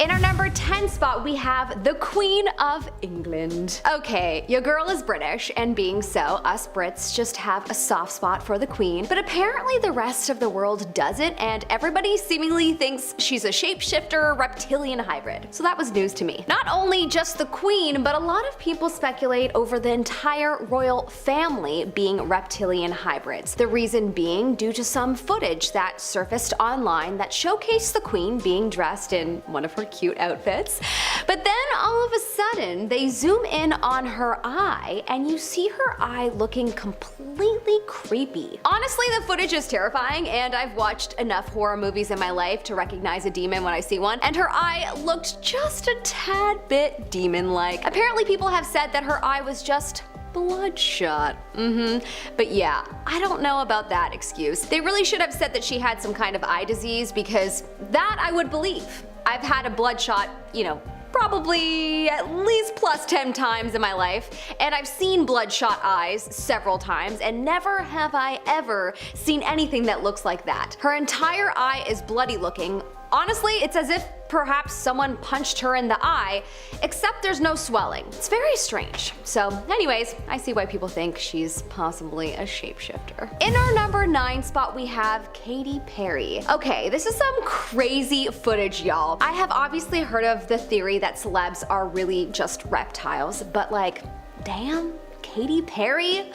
In our number 10 spot, we have the Queen of England. Okay, your girl is British, and being so, us Brits just have a soft spot for the Queen, but apparently the rest of the world doesn't, and everybody seemingly thinks she's a shapeshifter reptilian hybrid. So that was news to me. Not only just the Queen, but a lot of people speculate over the entire royal family being reptilian hybrids. The reason being due to some footage that surfaced online that showcased the Queen being dressed in one of her cute outfits. But then all of a sudden they zoom in on her eye and you see her eye looking completely creepy. Honestly, the footage is terrifying, and I've watched enough horror movies in my life to recognize a demon when I see one, and her eye looked just a tad bit demon-like. Apparently people have said that her eye was just bloodshot. But yeah, I don't know about that excuse. They really should have said that she had some kind of eye disease, because that I would believe. I've had a bloodshot, you know, probably at least plus 10 times in my life, and I've seen bloodshot eyes several times, and never have I ever seen anything that looks like that. Her entire eye is bloody looking. Honestly, it's as if perhaps someone punched her in the eye, except there's no swelling. It's very strange. So anyways, I see why people think she's possibly a shapeshifter. In our number 9 spot, we have Katy Perry. Okay, this is some crazy footage, y'all. I have obviously heard of the theory that celebs are really just reptiles, but like, damn, Katy Perry?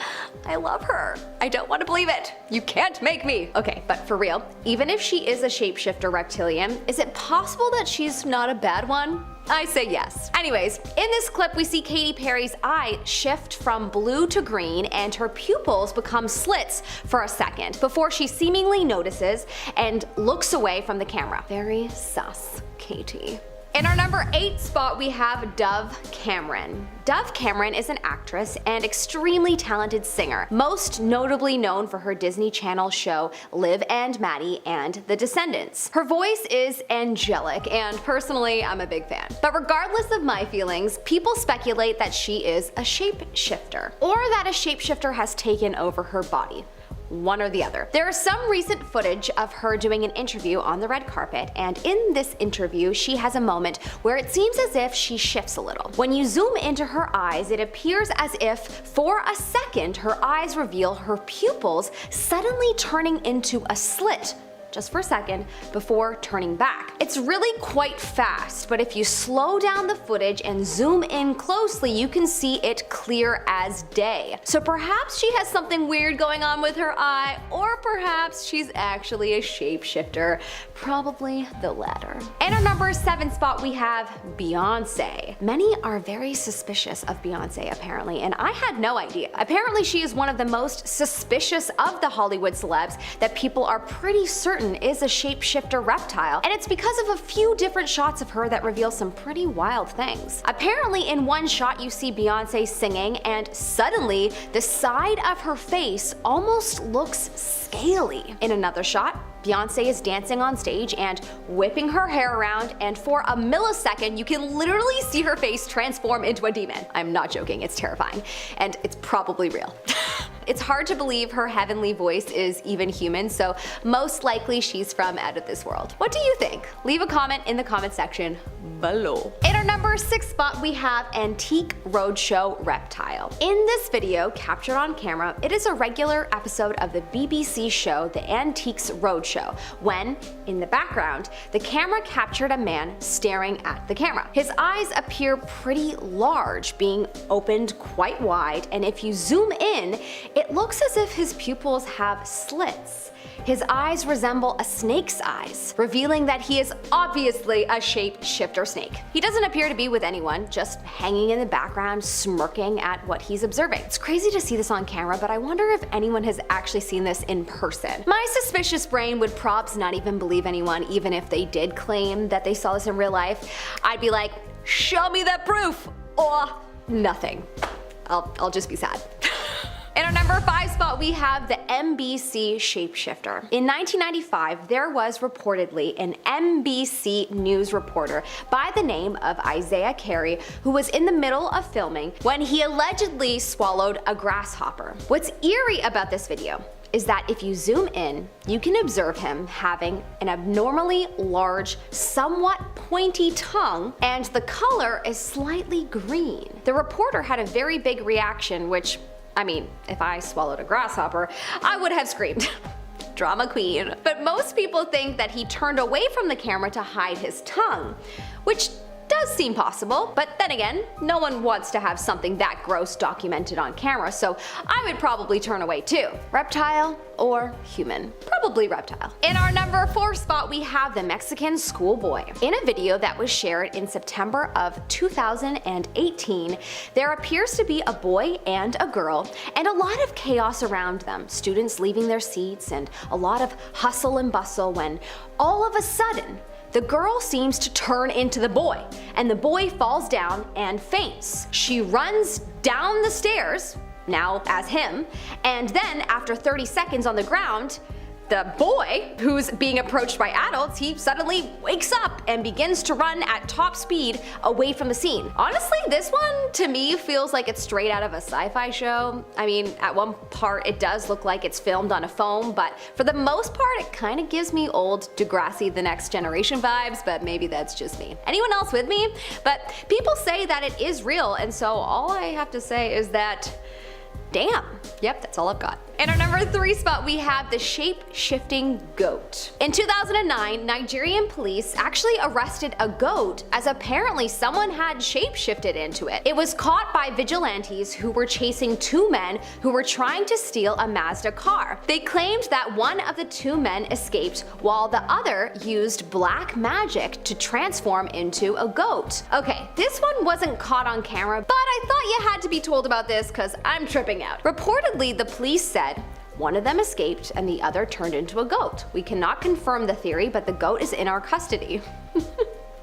I love her. I don't want to believe it. You can't make me. Okay, but for real, even if she is a shapeshifter reptilian, is it possible that she's not a bad one? I say yes. Anyways, in this clip we see Katy Perry's eye shift from blue to green, and her pupils become slits for a second before she seemingly notices and looks away from the camera. Very sus, Katy. In our number 8 spot, we have Dove Cameron. Dove Cameron is an actress and extremely talented singer, most notably known for her Disney Channel show Liv and Maddie and The Descendants. Her voice is angelic, and personally, I'm a big fan. But regardless of my feelings, people speculate that she is a shapeshifter, or that a shapeshifter has taken over her body. One or the other. There is some recent footage of her doing an interview on the red carpet, and in this interview she has a moment where it seems as if she shifts a little. When you zoom into her eyes, it appears as if for a second her eyes reveal her pupils suddenly turning into a slit, just for a second, before turning back. It's really quite fast, but if you slow down the footage and zoom in closely, you can see it clear as day. So perhaps she has something weird going on with her eye, or perhaps she's actually a shapeshifter. Probably the latter. In our number 7 spot, we have Beyonce. Many are very suspicious of Beyonce apparently, and I had no idea. Apparently she is one of the most suspicious of the Hollywood celebs that people are pretty certain is a shapeshifter reptile, and it's because of a few different shots of her that reveal some pretty wild things. Apparently in one shot you see Beyonce singing, and suddenly the side of her face almost looks scaly. In another shot, Beyonce is dancing on stage and whipping her hair around, and for a millisecond you can literally see her face transform into a demon. I'm not joking, it's terrifying, and it's probably real. It's hard to believe her heavenly voice is even human, so most likely she's from out of this world. What do you think? Leave a comment in the comment section below. In our number 6 spot, we have Antique Roadshow Reptile. In this video, captured on camera, it is a regular episode of the BBC show The Antiques Roadshow, when, in the background, the camera captured a man staring at the camera. His eyes appear pretty large, being opened quite wide, and if you zoom in, it looks as if his pupils have slits. His eyes resemble a snake's eyes, revealing that he is obviously a shapeshifter snake. He doesn't appear to be with anyone, just hanging in the background, smirking at what he's observing. It's crazy to see this on camera, but I wonder if anyone has actually seen this in person. My suspicious brain would props not even believe anyone, even if they did claim that they saw this in real life. I'd be like, show me that proof, or nothing. I'll just be sad. In our number 5 spot, we have the NBC shapeshifter. In 1995, there was reportedly an NBC News reporter by the name of Isaiah Carey who was in the middle of filming when he allegedly swallowed a grasshopper. What's eerie about this video is that if you zoom in, you can observe him having an abnormally large, somewhat pointy tongue, and the color is slightly green. The reporter had a very big reaction, which, I mean, if I swallowed a grasshopper, I would have screamed. Drama queen. But most people think that he turned away from the camera to hide his tongue, which does seem possible, but then again, no one wants to have something that gross documented on camera, so I would probably turn away too. Reptile or human? Probably reptile. In our number 4 spot, we have the Mexican schoolboy. In a video that was shared in September of 2018, there appears to be a boy and a girl, and a lot of chaos around them. Students leaving their seats and a lot of hustle and bustle when all of a sudden, the girl seems to turn into the boy, and the boy falls down and faints. She runs down the stairs, now as him, and then after 30 seconds on the ground, the boy, who's being approached by adults, he suddenly wakes up and begins to run at top speed away from the scene. Honestly, this one to me feels like it's straight out of a sci-fi show. I mean, at one part it does look like it's filmed on a phone, but for the most part it kind of gives me old Degrassi The Next Generation vibes, but maybe that's just me. Anyone else with me? But people say that it is real, and so all I have to say is that damn. Yep, that's all I've got. In our number 3 spot, we have the shape-shifting goat. In 2009, Nigerian police actually arrested a goat as apparently someone had shape-shifted into it. It was caught by vigilantes who were chasing 2 men who were trying to steal a Mazda car. They claimed that one of the 2 men escaped while the other used black magic to transform into a goat. Okay, this one wasn't caught on camera, but I thought you had to be told about this because I'm tripping out. Reportedly, the police said one of them escaped and the other turned into a goat. We cannot confirm the theory, but the goat is in our custody.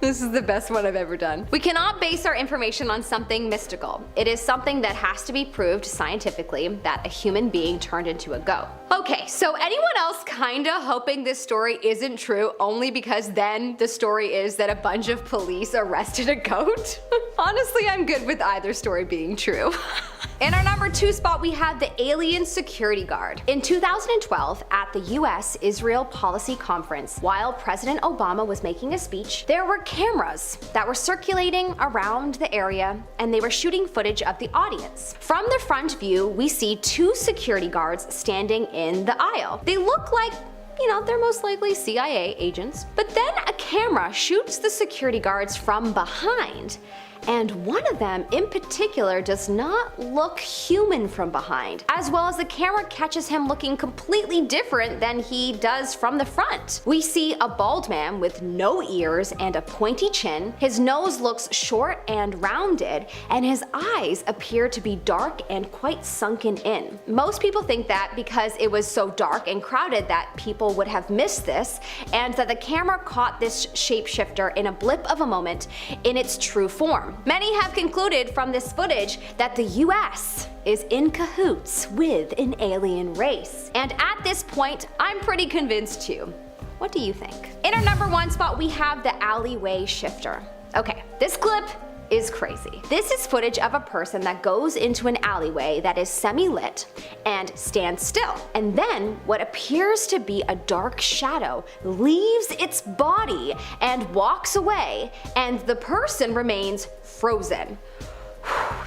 This is the best one I've ever done. We cannot base our information on something mystical. It is something that has to be proved scientifically that a human being turned into a goat. Okay, so anyone else kinda hoping this story isn't true only because then the story is that a bunch of police arrested a goat? Honestly, I'm good with either story being true. In our number 2 spot, we have the alien security guard. In 2012, at the US-Israel Policy Conference, while President Obama was making a speech, there were cameras that were circulating around the area and they were shooting footage of the audience. From the front view, we see 2 security guards standing in the aisle. They look like, you know, they're most likely CIA agents. But then a camera shoots the security guards from behind, and one of them in particular does not look human from behind, as well as the camera catches him looking completely different than he does from the front. We see a bald man with no ears and a pointy chin. His nose looks short and rounded, and his eyes appear to be dark and quite sunken in. Most people think that because it was so dark and crowded that people would have missed this, and that the camera caught this shapeshifter in a blip of a moment in its true form. Many have concluded from this footage that the US is in cahoots with an alien race. And at this point, I'm pretty convinced too. What do you think? In our number 1 spot, we have the alleyway shifter. Okay, this clip is crazy. This is footage of a person that goes into an alleyway that is semi-lit and stands still. And then what appears to be a dark shadow leaves its body and walks away, and the person remains frozen.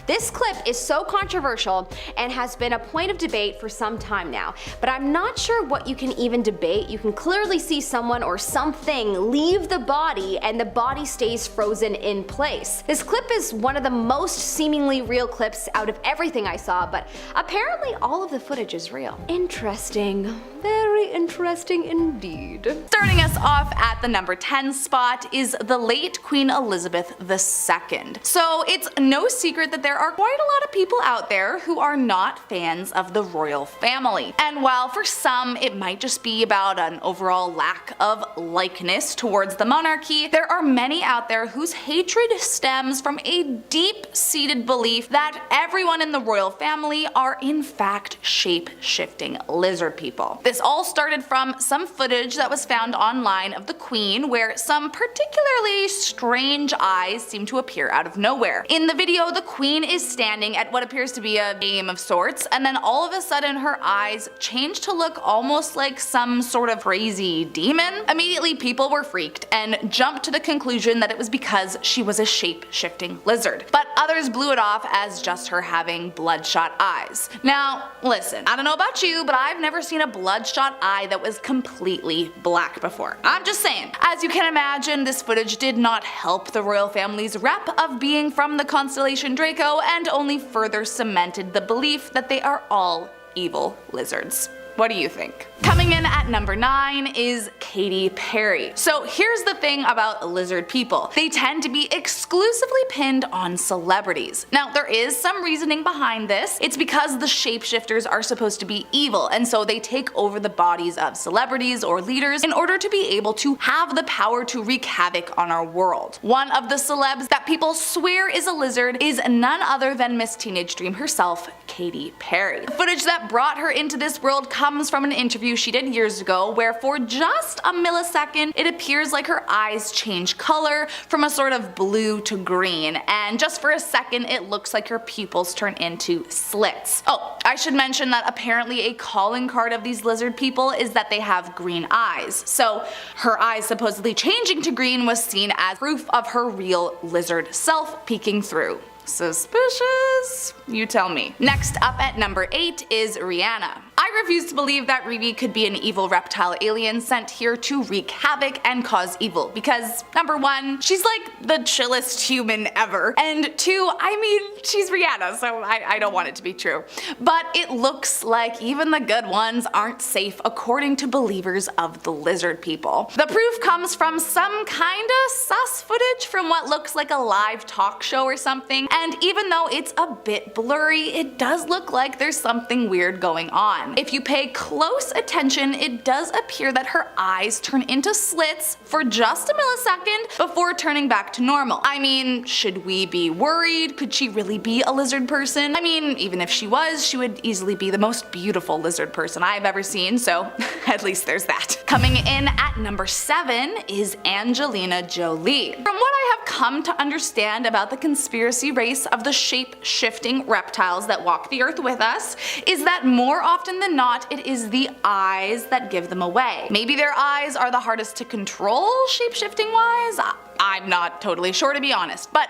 This clip is so controversial and has been a point of debate for some time now, but I'm not sure what you can even debate. You can clearly see someone or something leave the body and the body stays frozen in place. This clip is one of the most seemingly real clips out of everything I saw, but apparently all of the footage is real. Interesting. Very interesting indeed. Starting us off at the number 10 spot is the late Queen Elizabeth II. So it's no secret that there are quite a lot of people out there who are not fans of the royal family. And while for some it might just be about an overall lack of likeness towards the monarchy, there are many out there whose hatred stems from a deep-seated belief that everyone in the royal family are in fact shape-shifting lizard people. This all started from some footage that was found online of the Queen where some particularly strange eyes seem to appear out of nowhere. In the video, the Queen is standing at what appears to be a game of sorts, and then all of a sudden her eyes change to look almost like some sort of crazy demon. Immediately people were freaked and jumped to the conclusion that it was because she was a shape-shifting lizard. But others blew it off as just her having bloodshot eyes. Now listen, I don't know about you, but I've never seen a bloodshot eye that was completely black before. I'm just saying. As you can imagine, this footage did not help the royal family's rep of being from the constellation Draco and only further cemented the belief that they are all evil lizards. What do you think? Coming in at number 9 is Katy Perry. So here's the thing about lizard people. They tend to be exclusively pinned on celebrities. Now there is some reasoning behind this. It's because the shapeshifters are supposed to be evil, and so they take over the bodies of celebrities or leaders in order to be able to have the power to wreak havoc on our world. One of the celebs that people swear is a lizard is none other than Miss Teenage Dream herself, Katy Perry. The footage that brought her into this world comes from an interview she did years ago where for just a millisecond it appears like her eyes change color from a sort of blue to green, and just for a second it looks like her pupils turn into slits. Oh, I should mention that apparently a calling card of these lizard people is that they have green eyes, so her eyes supposedly changing to green was seen as proof of her real lizard self peeking through. Suspicious? You tell me. Next up at number 8 is Rihanna. I refuse to believe that Riri could be an evil reptile alien sent here to wreak havoc and cause evil, because number 1, she's like the chillest human ever, and 2, I mean, she's Rihanna, so I don't want it to be true. But it looks like even the good ones aren't safe according to believers of the lizard people. The proof comes from some kinda sus footage from what looks like a live talk show or something, and even though it's a bit blurry, it does look like there's something weird going on. If you pay close attention, it does appear that her eyes turn into slits for just a millisecond before turning back to normal. I mean, should we be worried? Could she really be a lizard person? I mean, even if she was, she would easily be the most beautiful lizard person I've ever seen, so at least there's that. Coming in at number 7 is Angelina Jolie. From what I have come to understand about the conspiracy race of the shape-shifting reptiles that walk the earth with us, is that more often than not, it is the eyes that give them away. Maybe their eyes are the hardest to control shape-shifting wise? I'm not totally sure, to be honest, but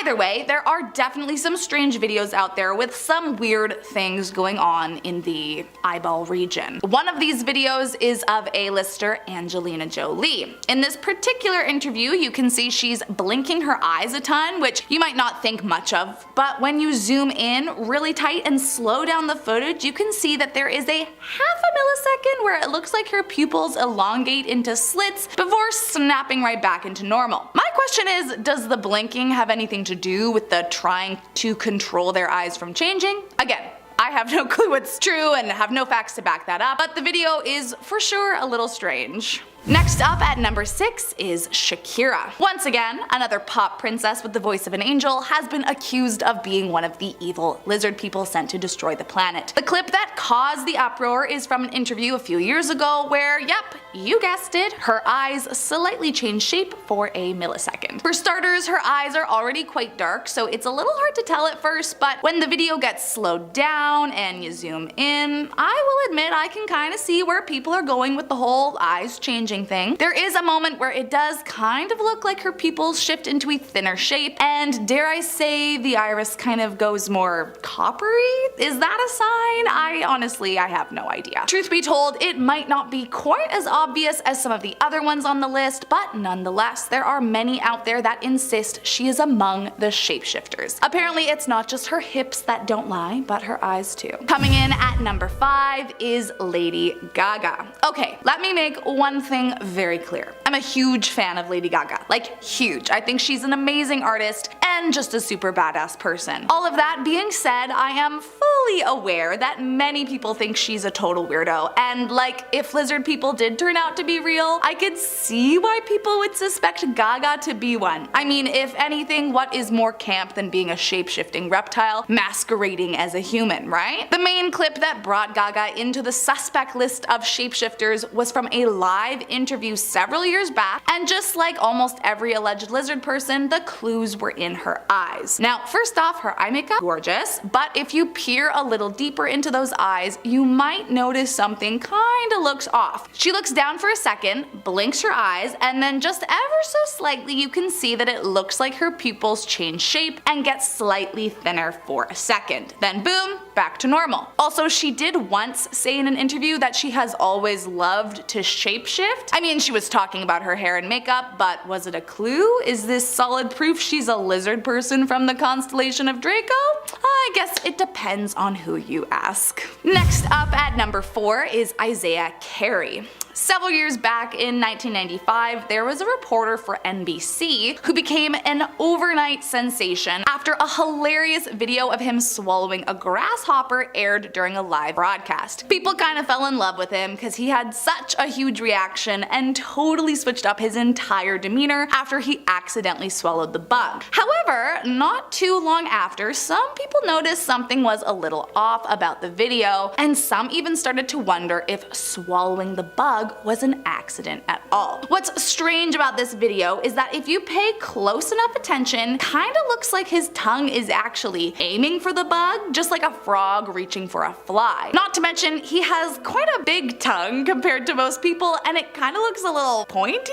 either way, there are definitely some strange videos out there with some weird things going on in the eyeball region. One of these videos is of A-lister Angelina Jolie. In this particular interview, you can see she's blinking her eyes a ton, which you might not think much of, but when you zoom in really tight and slow down the footage, you can see that there is a half a millisecond where it looks like her pupils elongate into slits before snapping right back into normal. My question is, does the blinking have anything to do with the trying to control their eyes from changing? Again, I have no clue what's true and have no facts to back that up, but the video is for sure a little strange. Next up at number 6 is Shakira. Once again, another pop princess with the voice of an angel has been accused of being one of the evil lizard people sent to destroy the planet. The clip that caused the uproar is from an interview a few years ago where, yep, you guessed it, her eyes slightly change shape for a millisecond. For starters, her eyes are already quite dark, so it's a little hard to tell at first, but when the video gets slowed down and you zoom in, I will admit I can kinda see where people are going with the whole eyes changing thing. There is a moment where it does kind of look like her pupils shift into a thinner shape, and dare I say the iris kind of goes more coppery? Is that a sign? I have no idea. Truth be told, it might not be quite as obvious as some of the other ones on the list, but nonetheless, there are many out there that insist she is among the shapeshifters. Apparently it's not just her hips that don't lie, but her eyes too. Coming in at number 5 is Lady Gaga. Okay, let me make one thing very clear. I'm a huge fan of Lady Gaga, like huge. I think she's an amazing artist and just a super badass person. All of that being said, I am fully aware that many people think she's a total weirdo, and like if lizard people did turn out to be real, I could see why people would suspect Gaga to be one. I mean, if anything, what is more camp than being a shape-shifting reptile masquerading as a human, right? The main clip that brought Gaga into the suspect list of shapeshifters was from a live interview several years years back, and just like almost every alleged lizard person, the clues were in her eyes. Now, first off, her eye makeup, gorgeous, but if you peer a little deeper into those eyes, you might notice something kinda looks off. She looks down for a second, blinks her eyes, and then just ever so slightly you can see that it looks like her pupils change shape and get slightly thinner for a second. Then boom, back to normal. Also, she did once say in an interview that she has always loved to shapeshift. I mean, she was talking about her hair and makeup, but was it a clue? Is this solid proof she's a lizard person from the constellation of Draco? I guess it depends on who you ask. Next up at number 4 is Isaiah Carey. Several years back in 1995, there was a reporter for NBC who became an overnight sensation after a hilarious video of him swallowing a grasshopper aired during a live broadcast. People kind of fell in love with him because he had such a huge reaction and totally switched up his entire demeanor after he accidentally swallowed the bug. However, not too long after, some people noticed something was a little off about the video, and some even started to wonder if swallowing the bug was an accident at all. What's strange about this video is that if you pay close enough attention, kinda looks like his tongue is actually aiming for the bug, just like a frog reaching for a fly. Not to mention, he has quite a big tongue compared to most people, and it kinda looks a little pointy.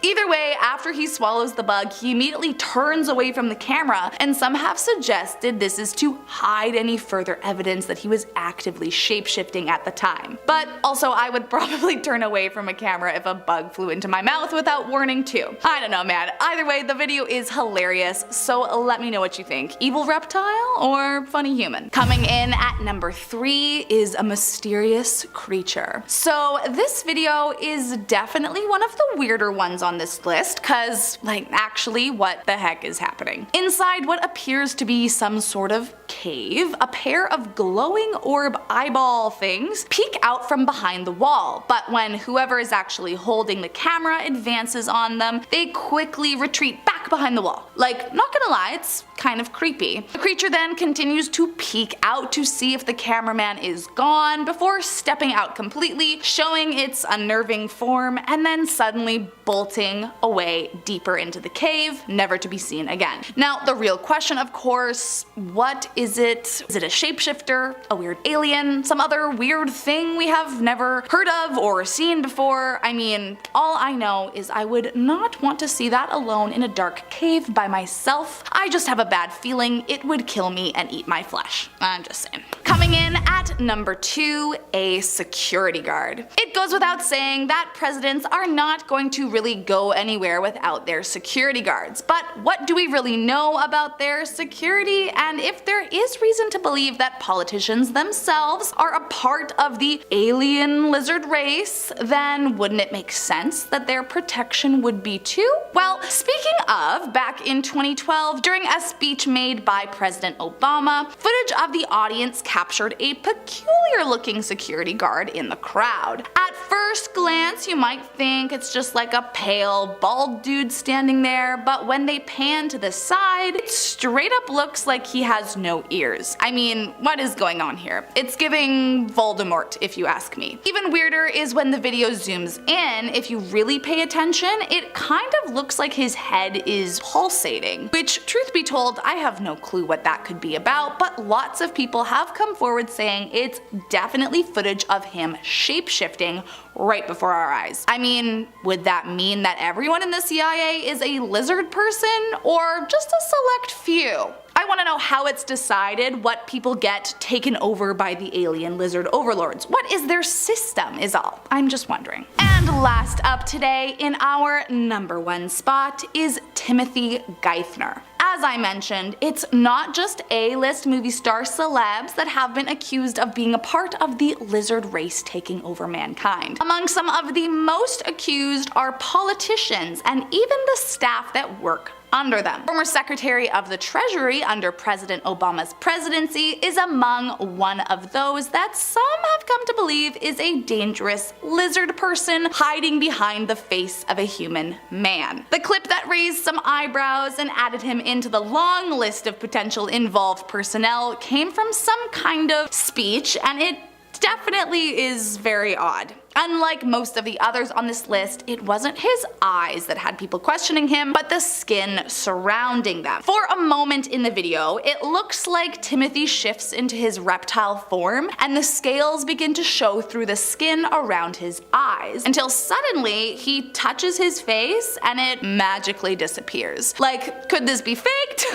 Either way, after he swallows the bug, he immediately turns away from the camera, and some have suggested this is to hide any further evidence that he was actively shapeshifting at the time. But also, I would probably turn away from a camera if a bug flew into my mouth without warning too. I don't know, man. Either way, the video is hilarious, so let me know what you think. Evil reptile or funny human? Coming in at number 3 is a mysterious creature. So this video is definitely one of the weirder ones on this list, cause like actually what the heck is happening? Inside what appears to be some sort of cave, a pair of glowing orb eyeball things peek out from behind the wall, but when whoever is actually holding the camera advances on them, they quickly retreat back behind the wall. Like, not gonna lie, it's kind of creepy. The creature then continues to peek out to see if the cameraman is gone before stepping out completely, showing its unnerving form, and then suddenly bolting away deeper into the cave, never to be seen again. Now, the real question, of course, what is it? Is it a shapeshifter, a weird alien, some other weird thing we have never heard of or seen before? I mean, all I know is I would not want to see that alone in a dark cave by myself. I just have a bad feeling it would kill me and eat my flesh. I'm just saying. Coming in at number 2, a security guard. It goes without saying that presidents are not going to really go anywhere without their security guards. But what do we really know about their security? And if there is reason to believe that politicians themselves are a part of the alien lizard race, then wouldn't it make sense that their protection would be too? Well, speaking of, back in 2012, during a speech made by President Obama, footage of the audience captured a peculiar looking security guard in the crowd. At first glance, you might think it's just like a pale, bald dude standing there, but when they pan to the side, it straight up looks like he has no ears. I mean, what is going on here? It's giving Voldemort, if you ask me. Even weirder is when the video zooms in, if you really pay attention, it kind of looks like his head is pulsating, which, truth be told, I have no clue what that could be about, but lots of people have come forward saying it's definitely footage of him shapeshifting right before our eyes. I mean, would that mean that everyone in the CIA is a lizard person, or just a select few? I want to know how it's decided what people get taken over by the alien lizard overlords. What is their system is all. I'm just wondering. And last up today in our number 1 spot is Timothy GEITHNER. As I mentioned, it's not just A-list movie star celebs that have been accused of being a part of the lizard race taking over mankind. Among some of the most accused are politicians and even the staff that work under them. Former Secretary of the Treasury under President Obama's presidency is among one of those that some have come to believe is a dangerous lizard person hiding behind the face of a human man. The clip that raised some eyebrows and added him into the long list of potential involved personnel came from some kind of speech, and it definitely is very odd. Unlike most of the others on this list, it wasn't his eyes that had people questioning him, but the skin surrounding them. For a moment in the video, it looks like Timothy shifts into his reptile form, and the scales begin to show through the skin around his eyes, until suddenly he touches his face and it magically disappears. Like, could this be faked?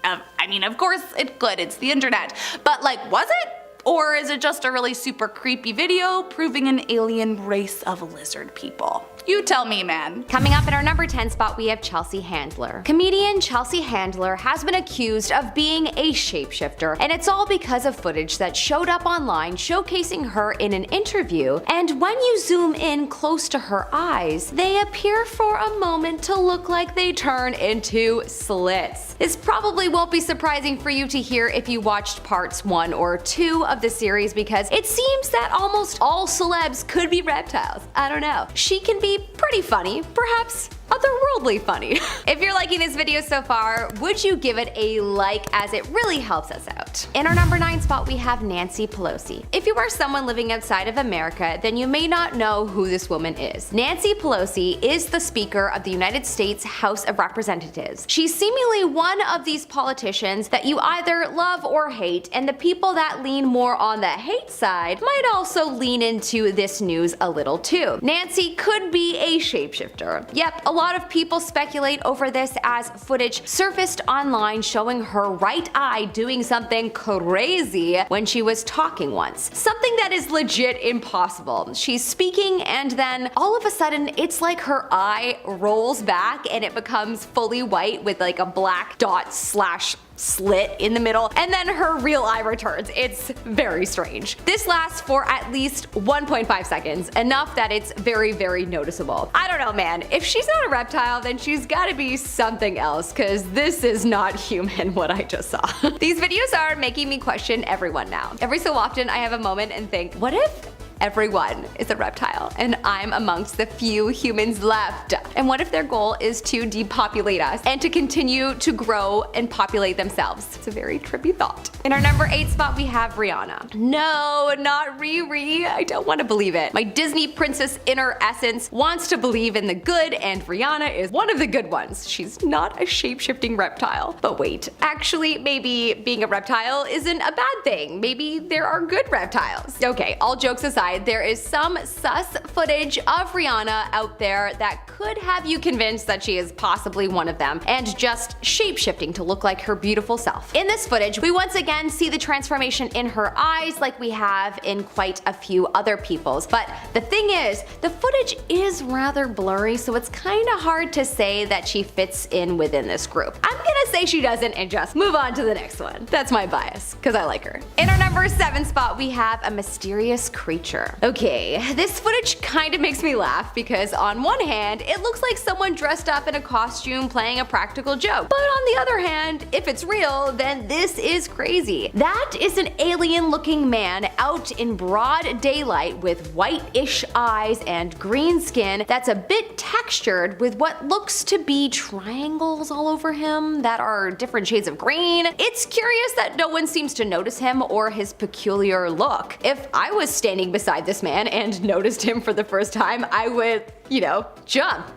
I mean, of course it could, it's the internet. But like, was it? Or is it just a really super creepy video proving an alien race of lizard people? You tell me, man. Coming up in our number 10 spot, we have Chelsea Handler. Comedian Chelsea Handler has been accused of being a shapeshifter, and it's all because of footage that showed up online showcasing her in an interview, and when you zoom in close to her eyes, they appear for a moment to look like they turn into slits. This probably won't be surprising for you to hear if you watched parts 1 or 2 of the series, because it seems that almost all celebs could be reptiles. I don't know. She can be pretty funny, perhaps otherworldly funny. If you're liking this video so far, would you give it a like, as it really helps us out. In our number 9 spot, we have Nancy Pelosi. If you are someone living outside of America, then you may not know who this woman is. Nancy Pelosi is the Speaker of the United States House of Representatives. She's seemingly one of these politicians that you either love or hate, and the people that lean more on the hate side might also lean into this news a little too. Nancy could be a shapeshifter. Yep, a lot of people speculate over this, as footage surfaced online showing her right eye doing something crazy when she was talking once. Something that is legit impossible. She's speaking and then all of a sudden it's like her eye rolls back and it becomes fully white with like a black dot slash slit in the middle, and then her real eye returns. It's very strange. This lasts for at least 1.5 seconds, enough that it's very, very noticeable. I don't know, man. If she's not a reptile, then she's gotta be something else, cause this is not human what I just saw. These videos are making me question everyone now. Every so often I have a moment and think, what if everyone is a reptile and I'm amongst the few humans left? And what if their goal is to depopulate us and to continue to grow and populate themselves? It's a very trippy thought. In our number 8 spot, we have Rihanna. No, not Riri. I don't want to believe it. My Disney princess inner essence wants to believe in the good, and Rihanna is one of the good ones. She's not a shape-shifting reptile. But wait, actually, maybe being a reptile isn't a bad thing. Maybe there are good reptiles. Okay, all jokes aside, there is some sus footage of Rihanna out there that could have you convinced that she is possibly one of them, and just shape-shifting to look like her beautiful self. In this footage, we once again see the transformation in her eyes like we have in quite a few other people's, but the thing is, the footage is rather blurry, so it's kinda hard to say that she fits in within this group. I'm gonna say she doesn't and just move on to the next one. That's my bias, cause I like her. In our number 7 spot, we have a mysterious creature. Okay, this footage kinda makes me laugh because on one hand, it looks like someone dressed up in a costume playing a practical joke. But on the other hand, if it's real, then this is crazy. That is an alien looking man out in broad daylight with white-ish eyes and green skin that's a bit textured with what looks to be triangles all over him that are different shades of green. It's curious that no one seems to notice him or his peculiar look. If I was standing beside this man and noticed him for the first time, I would, you know, jump.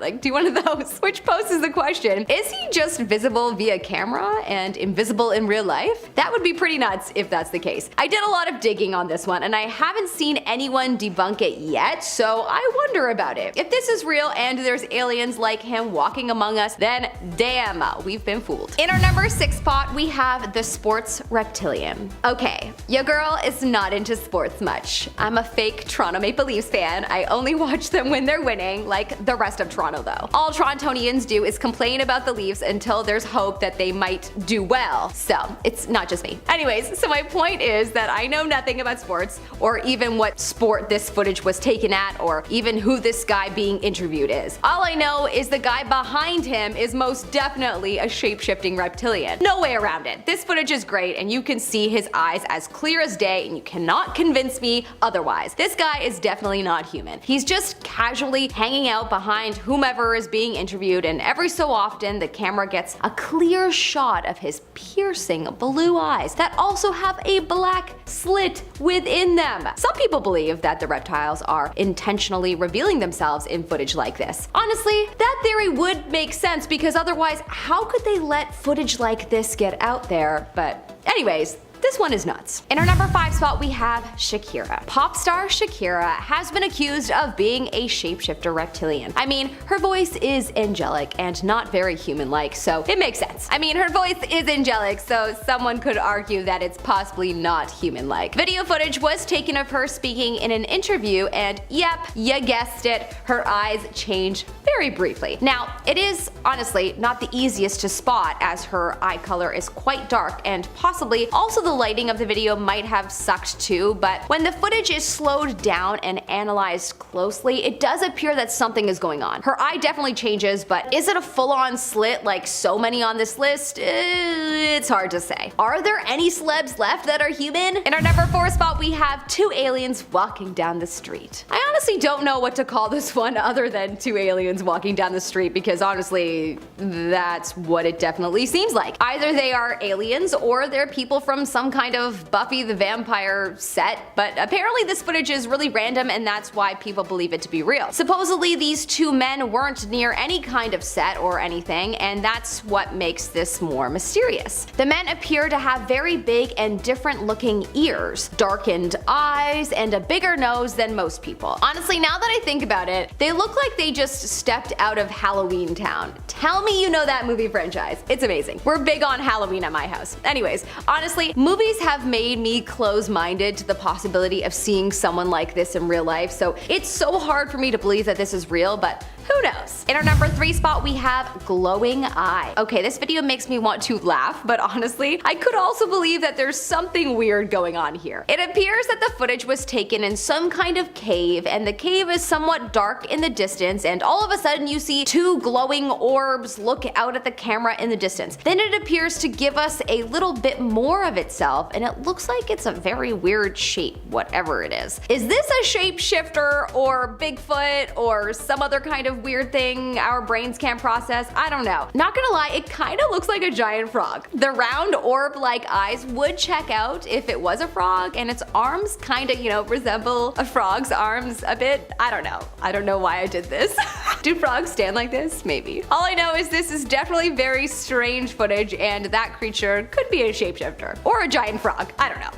Like do one of those. Which poses the question, is he just visible via camera and invisible in real life? That would be pretty nuts if that's the case. I did a lot of digging on this one and I haven't seen anyone debunk it yet, so I wonder about it. If this is real and there's aliens like him walking among us, then damn, we've been fooled. In our number 6 spot, we have the sports reptilian. Okay, your girl is not into sports much. I'm a fake Toronto Maple Leafs fan. I only watch them when they're winning, like the rest of Toronto though. All Torontonians do is complain about the Leafs until there's hope that they might do well. So it's not just me. Anyways, so my point is that I know nothing about sports, or even what sport this footage was taken at, or even who this guy being interviewed is. All I know is the guy behind him is most definitely a shape-shifting reptilian. No way around it. This footage is great and you can see his eyes as clear as day and you cannot convince me otherwise. This guy is definitely not human. He's just casually casually hanging out behind whomever is being interviewed, and every so often the camera gets a clear shot of his piercing blue eyes that also have a black slit within them. Some people believe that the reptiles are intentionally revealing themselves in footage like this. Honestly, that theory would make sense, because otherwise how could they let footage like this get out there? But anyways, this one is nuts. In our number 5 spot, we have Shakira. Pop star Shakira has been accused of being a shapeshifter reptilian. I mean, her voice is angelic and not very human-like, so it makes sense. I mean, her voice is angelic, so someone could argue that it's possibly not human-like. Video footage was taken of her speaking in an interview, and yep, you guessed it, her eyes changed very briefly. Now, it is honestly not the easiest to spot, as her eye color is quite dark, and possibly also the lighting of the video might have sucked too, but when the footage is slowed down and analyzed closely, it does appear that something is going on. Her eye definitely changes, but is it a full-on slit like so many on this list? It's hard to say. Are there any celebs left that are human? In our number 4 spot, we have 2 aliens walking down the street. I honestly don't know what to call this one other than 2 aliens walking down the street, because honestly, that's what it definitely seems like. Either they are aliens or they're people from some kind of Buffy the Vampire set, but apparently this footage is really random, and that's why people believe it to be real. Supposedly these 2 men weren't near any kind of set or anything, and that's what makes this more mysterious. The men appear to have very big and different looking ears, darkened eyes, and a bigger nose than most people. Honestly, now that I think about it, they look like they just stepped out of Halloween Town. Tell me you know that movie franchise. It's amazing. We're big on Halloween at my house. Anyways, honestly, movies have made me close-minded to the possibility of seeing someone like this in real life, so it's so hard for me to believe that this is real, but who knows? In our number 3 spot, we have glowing eye. Okay, this video makes me want to laugh, but honestly, I could also believe that there's something weird going on here. It appears that the footage was taken in some kind of cave, and the cave is somewhat dark in the distance, and all of a sudden you see 2 glowing orbs look out at the camera in the distance. Then it appears to give us a little bit more of itself, and it looks like it's a very weird shape, whatever it is. Is this a shapeshifter or Bigfoot or some other kind of weird thing our brains can't process? I don't know. Not gonna lie, it kinda looks like a giant frog. The round orb-like eyes would check out if it was a frog, and its arms kinda, you know, resemble a frog's arms a bit. I don't know. I don't know why I did this. Do frogs stand like this? Maybe. All I know is this is definitely very strange footage, and that creature could be a shapeshifter. Or a giant frog. I don't know.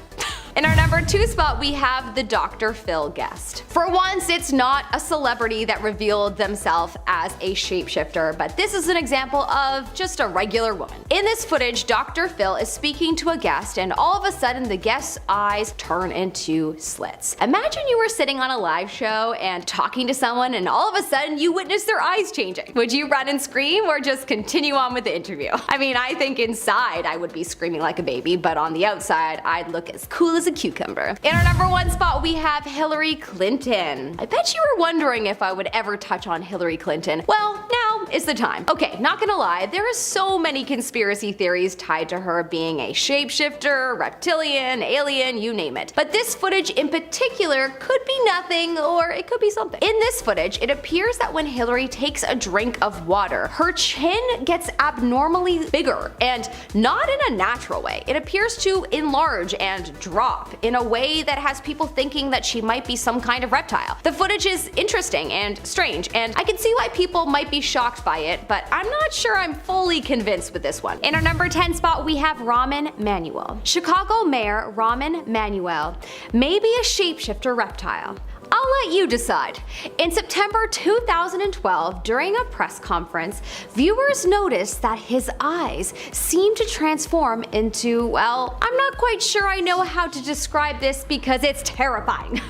In our number 2 spot, we have the Dr. Phil guest. For once, it's not a celebrity that revealed themselves as a shapeshifter, but this is an example of just a regular woman. In this footage, Dr. Phil is speaking to a guest, and all of a sudden the guest's eyes turn into slits. Imagine you were sitting on a live show and talking to someone, and all of a sudden you witness their eyes changing. Would you run and scream, or just continue on with the interview? I mean, I think inside I would be screaming like a baby, but on the outside I'd look as cool as a cucumber. In our number 1 spot, we have Hillary Clinton. I bet you were wondering if I would ever touch on Hillary Clinton. Well, now is the time. Okay, not gonna lie, there are so many conspiracy theories tied to her being a shapeshifter, reptilian, alien, you name it. But this footage in particular could be nothing, or it could be something. In this footage, it appears that when Hillary takes a drink of water, her chin gets abnormally bigger, and not in a natural way. It appears to enlarge and drop in a way that has people thinking that she might be some kind of reptile. The footage is interesting and strange, and I can see why people might be shocked by it, but I'm not sure I'm fully convinced with this one. In our number 10 spot, we have Rahm Emanuel. Chicago Mayor Rahm Emanuel may be a shapeshifter reptile. I'll let you decide. In September 2012, during a press conference, viewers noticed that his eyes seemed to transform into, well, I'm not quite sure I know how to describe this because it's terrifying.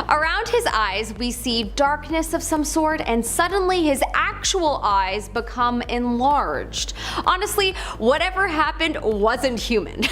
Around his eyes, we see darkness of some sort, and suddenly his actual eyes become enlarged. Honestly, whatever happened wasn't human.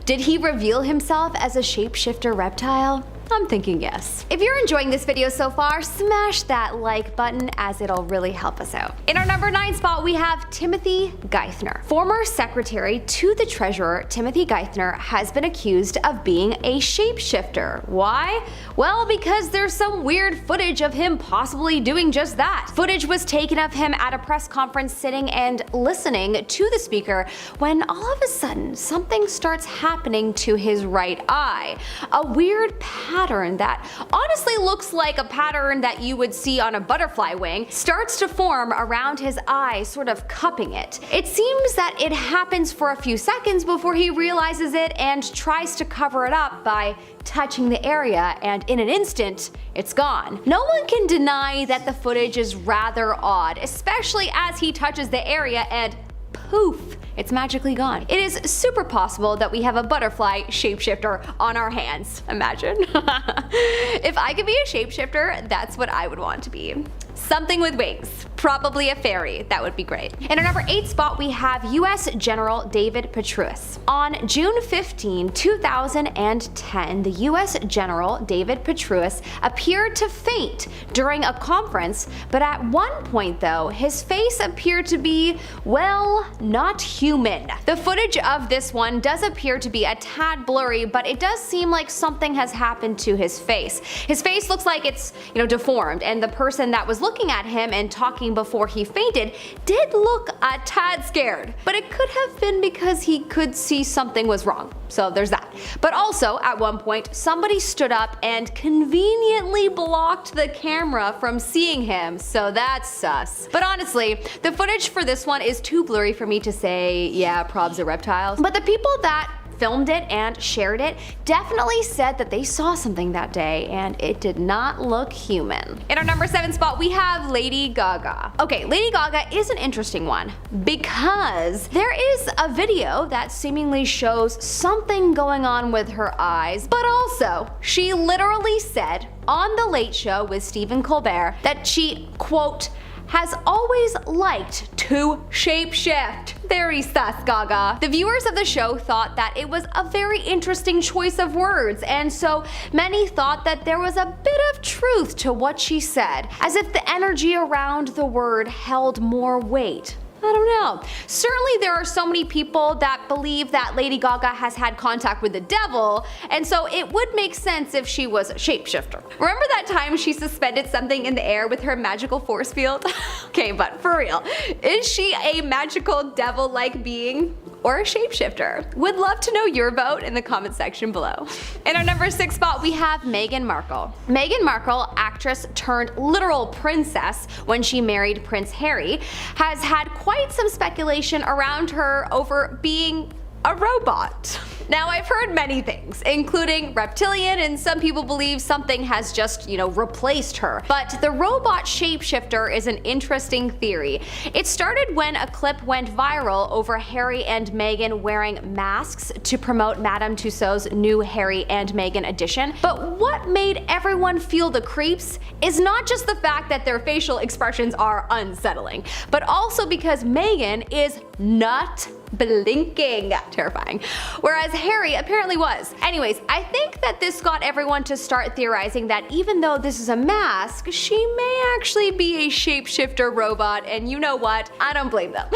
Did he reveal himself as a shapeshifter reptile? I'm thinking yes. If you're enjoying this video so far, smash that like button as it'll really help us out. In our number 9 spot, we have Timothy GEITHNER. Former secretary to the treasurer, Timothy GEITHNER has been accused of being a shapeshifter. Why? Well, because there's some weird footage of him possibly doing just that. Footage was taken of him at a press conference sitting and listening to the speaker when all of a sudden something starts happening to his right eye. A weird pattern that honestly looks like a pattern that you would see on a butterfly wing starts to form around his eye, sort of cupping it. It seems that it happens for a few seconds before he realizes it and tries to cover it up by touching the area, and in an instant, it's gone. No one can deny that the footage is rather odd, especially as he touches the area and poof, it's magically gone. It is super possible that we have a butterfly shapeshifter on our hands. Imagine. If I could be a shapeshifter, that's what I would want to be. Something with wings. Probably a fairy. That would be great. In our number 8 spot, we have US General David Petraeus. On June 15, 2010, the US General David Petraeus appeared to faint during a conference, but at one point though, his face appeared to be, well, not human. The footage of this one does appear to be a tad blurry, but it does seem like something has happened to his face. His face looks like it's, deformed, and the person that was looking at him and talking before he fainted did look a tad scared, but it could have been because he could see something was wrong. So there's that. But also, at one point, somebody stood up and conveniently blocked the camera from seeing him, so that's sus. But honestly, the footage for this one is too blurry for me to say, yeah, probs are reptiles. But the people that filmed it and shared it definitely said that they saw something that day and it did not look human. In our number 7 spot, we have Lady Gaga. Okay, Lady Gaga is an interesting one because there is a video that seemingly shows something going on with her eyes, but also she literally said on The Late Show with Stephen Colbert that she, quote, has always liked to shapeshift. Very sus, Gaga. The viewers of the show thought that it was a very interesting choice of words, and so many thought that there was a bit of truth to what she said, as if the energy around the word held more weight. I don't know. Certainly there are so many people that believe that Lady Gaga has had contact with the devil, and so it would make sense if she was a shapeshifter. Remember that time she suspended something in the air with her magical force field? Okay, but for real, is she a magical devil-like being or a shapeshifter? Would love to know your vote in the comment section below. In our number 6 spot, we have Meghan Markle. Meghan Markle, actress turned literal princess when she married Prince Harry, has had quite some speculation around her over being a robot. Now, I've heard many things, including reptilian, and some people believe something has just, replaced her. But the robot shapeshifter is an interesting theory. It started when a clip went viral over Harry and Meghan wearing masks to promote Madame Tussauds new Harry and Meghan edition. But what made everyone feel the creeps is not just the fact that their facial expressions are unsettling, but also because Meghan is not blinking. Terrifying. Whereas Harry apparently was. Anyways, I think that this got everyone to start theorizing that even though this is a mask, she may actually be a shapeshifter robot, and you know what? I don't blame them.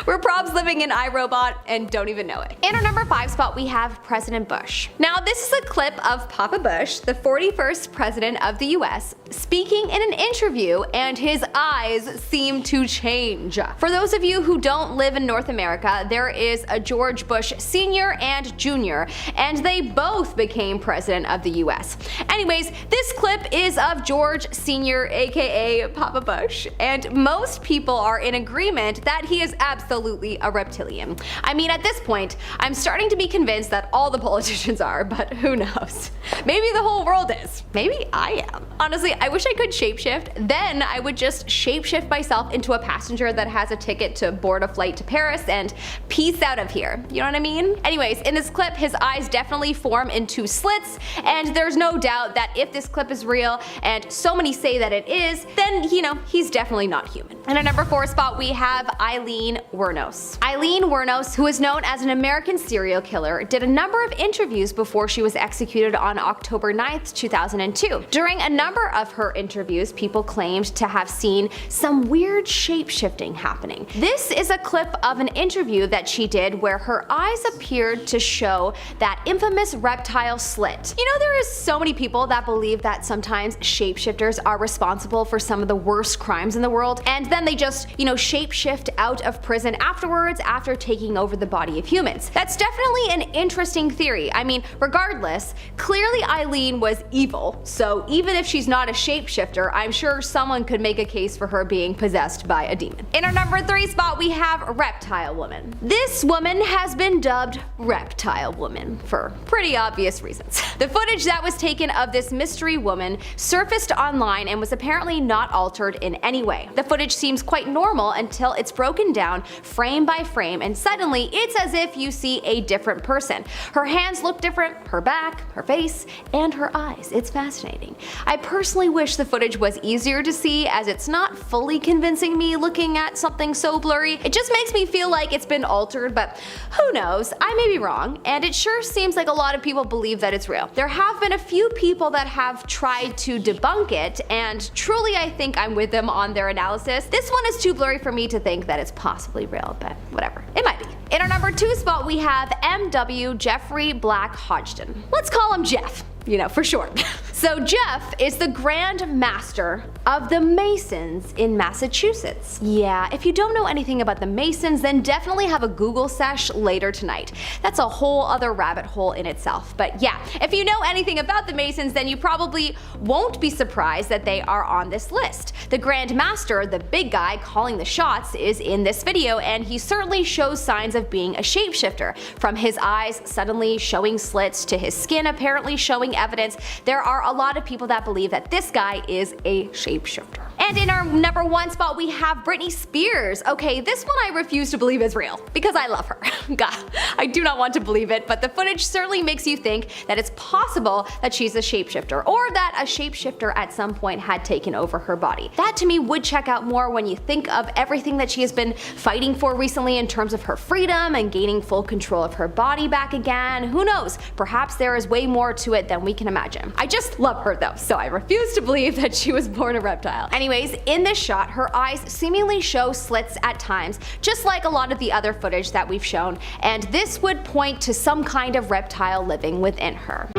We're probs living in iRobot and don't even know it. In our number 5 spot, we have President Bush. Now, this is a clip of Papa Bush, the 41st president of the US, speaking in an interview, and his eyes seem to change. For those of you who don't live in North America, there is a George Bush Sr. and Jr., and they both became president of the US. Anyways, this clip is of George Sr., aka Papa Bush, and most people are in agreement that he is absolutely a reptilian. I mean, at this point, I'm starting to be convinced that all the politicians are, but who knows? Maybe the whole world is. Maybe I am. Honestly, I wish I could shapeshift. Then I would just shapeshift myself into a passenger that has a ticket to board a flight to Paris and peace out of here. You know what I mean? Anyways, in this clip, his eyes definitely form into slits, and there's no doubt that if this clip is real, and so many say that it is, then, he's definitely not human. In our number 4 spot, we have Aileen WUORNOS. Aileen WUORNOS, who is known as an American serial killer, did a number of interviews before she was executed on October 9th, 2002. During a number of her interviews, people claimed to have seen some weird shape-shifting happening. This is a clip of an interview that she did where her eyes appeared to show that infamous reptile slit. You know, there is so many people that believe that sometimes shapeshifters are responsible for some of the worst crimes in the world, and then they just, shapeshift out of prison afterwards after taking over the body of humans. That's definitely an interesting theory. I mean, regardless, clearly Aileen was evil, so even if she's not a shapeshifter, I'm sure someone could make a case for her being possessed by a demon. In our number 3 spot, we have Reptile Woman. This woman has been dubbed Reptile Woman for pretty obvious reasons. The footage that was taken of this mystery woman surfaced online and was apparently not altered in any way. The footage seems quite normal until it's broken down frame by frame, and suddenly it's as if you see a different person. Her hands look different, her back, her face, and her eyes. It's fascinating. I personally wish the footage was easier to see, as it's not fully convincing me looking at something so blurry. It just makes me feel like it's been altered, but who knows? I may be wrong, and it sure seems like a lot of people believe that it's real. There have been a few people that have tried to debunk it, and truly I think I'm with them on their analysis. This one is too blurry for me to think that it's possibly real, but whatever. It might be. In our number 2 spot, we have M.W. Jeffrey Black Hodgdon. Let's call him Jeff, for short. So Jeff is the Grand Master of the Masons in Massachusetts. Yeah, if you don't know anything about the Masons, then definitely have a Google sesh later tonight. That's a whole other rabbit hole in itself. But yeah, if you know anything about the Masons, then you probably won't be surprised that they are on this list. The Grand Master, the big guy calling the shots, is in this video, and he certainly shows signs of being a shapeshifter. From his eyes suddenly showing slits to his skin apparently showing evidence, there are a lot of people that believe that this guy is a shapeshifter. And in our number 1 spot, we have Britney Spears. Okay, this one I refuse to believe is real, because I love her. God, I do not want to believe it, but the footage certainly makes you think that it's possible that she's a shapeshifter, or that a shapeshifter at some point had taken over her body. That to me would check out more when you think of everything that she has been fighting for recently in terms of her freedom and gaining full control of her body back again. Who knows? Perhaps there is way more to it than we can imagine. I just love her though, so I refuse to believe that she was born a reptile. Anyways, in this shot, her eyes seemingly show slits at times, just like a lot of the other footage that we've shown, and this would point to some kind of reptile living within her.